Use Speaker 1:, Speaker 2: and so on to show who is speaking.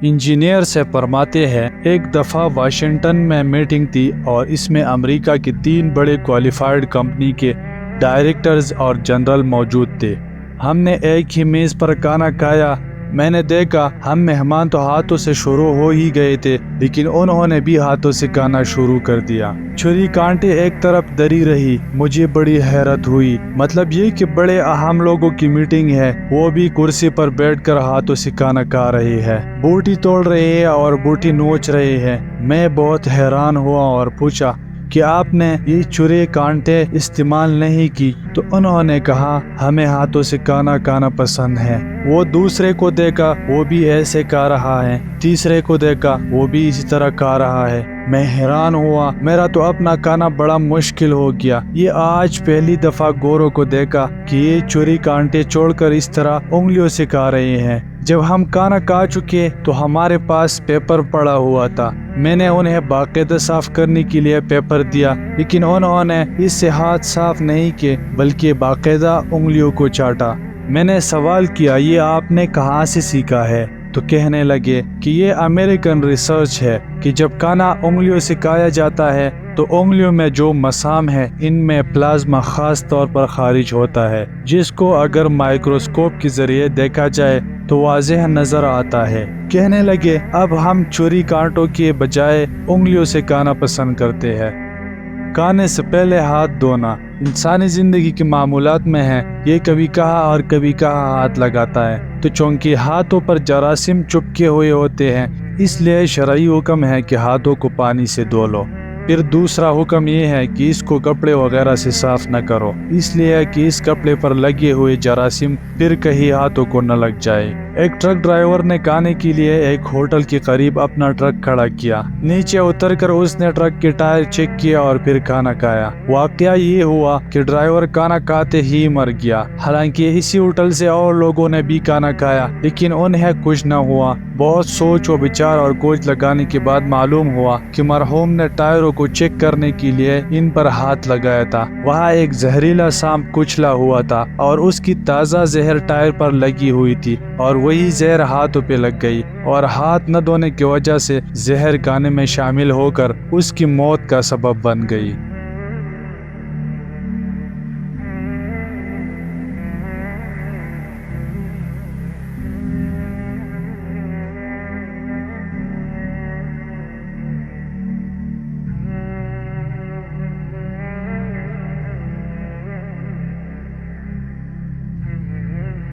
Speaker 1: Engineer سے فرماتے ہیں، ایک دفعہ واشنگٹن میں میٹنگ تھی اور اس میں امریکہ کی 3 بڑے کوالیفائڈ کمپنی کے ڈائریکٹرز اور جنرل موجود تھے۔ ہم نے ایک ہی میز پر کھانا کھایا۔ میں نے دیکھا ہم مہمان تو ہاتھوں سے شروع ہو ہی گئے تھے، لیکن انہوں نے بھی ہاتھوں سے کھانا شروع کر دیا۔ چھری کانٹے ایک طرف دری رہی۔ مجھے بڑی حیرت ہوئی، مطلب یہ کہ بڑے اہم لوگوں کی میٹنگ ہے، وہ بھی کرسی پر بیٹھ کر ہاتھوں سے کھانا کھا رہے ہیں، بوٹی توڑ رہے ہیں اور بوٹی نوچ رہے ہیں۔ میں بہت حیران ہوا اور پوچھا کہ آپ نے یہ چھری کانٹے استعمال نہیں کی؟ تو انہوں نے کہا ہمیں ہاتھوں سے کھانا کھانا پسند ہے۔ وہ دوسرے کو دیکھا، وہ بھی ایسے کھا رہا ہے، تیسرے کو دیکھا، وہ بھی اسی طرح کھا رہا ہے۔ میں حیران ہوا، میرا تو اپنا کھانا بڑا مشکل ہو گیا۔ یہ آج پہلی دفعہ گوروں کو دیکھا کہ یہ چھری کانٹے چھوڑ کر اس طرح انگلیوں سے کھا رہے ہیں۔ جب ہم کھانا کھا چکے تو ہمارے پاس پیپر پڑا ہوا تھا۔ میں نے انہیں باقاعدہ صاف کرنے کے لیے پیپر دیا، لیکن انہوں نے اس سے ہاتھ صاف نہیں کیے بلکہ باقاعدہ انگلیوں کو چاٹا۔ میں نے سوال کیا یہ آپ نے کہاں سے سیکھا ہے؟ تو کہنے لگے کہ یہ امریکن ریسرچ ہے کہ جب کھانا انگلیوں سے کھایا جاتا ہے تو انگلیوں میں جو مسام ہے ان میں پلازما خاص طور پر خارج ہوتا ہے، جس کو اگر مائکروسکوپ کے ذریعے دیکھا جائے تو واضح نظر آتا ہے۔ کہنے لگے اب ہم چھری کانٹوں کے بجائے انگلیوں سے کھانا پسند کرتے ہیں۔ کھانے سے پہلے ہاتھ دھونا انسانی زندگی کے معمولات میں ہے۔ یہ کبھی کہاں اور کبھی کہاں ہاتھ لگاتا ہے، تو چونکہ ہاتھوں پر جراثیم چپکے ہوئے ہوتے ہیں اس لیے شرعی حکم ہے کہ ہاتھوں کو پانی سے دھو لو۔ پھر دوسرا حکم یہ ہے کہ اس کو کپڑے وغیرہ سے صاف نہ کرو، اس لیے کہ اس کپڑے پر لگے ہوئے جراثیم پھر کہیں ہاتھوں کو نہ لگ جائے۔ ایک ٹرک ڈرائیور نے کھانے کے لیے ایک ہوٹل کے قریب اپنا ٹرک کھڑا کیا۔ نیچے اتر کر اس نے ٹرک کے ٹائر چیک کیا اور پھر کھانا کھایا۔ واقعہ یہ ہوا کہ ڈرائیور کھانا کھاتے ہی مر گیا۔ حالانکہ اسی ہوٹل سے اور لوگوں نے بھی کھانا کھایا لیکن انہیں کچھ نہ ہوا۔ بہت سوچ و بچار اور گوشت لگانے کے بعد معلوم ہوا کہ مرحوم نے ٹائروں کو چیک کرنے کے لیے ان پر ہاتھ لگایا تھا۔ وہاں ایک زہریلا سانپ کچلا ہوا تھا اور اس کی تازہ زہر ٹائر پر لگی ہوئی تھی اور وہی زہر ہاتھوں پہ لگ گئی اور ہاتھ نہ دھونے کی وجہ سے زہر کھانے میں شامل ہو کر اس کی موت کا سبب بن گئی۔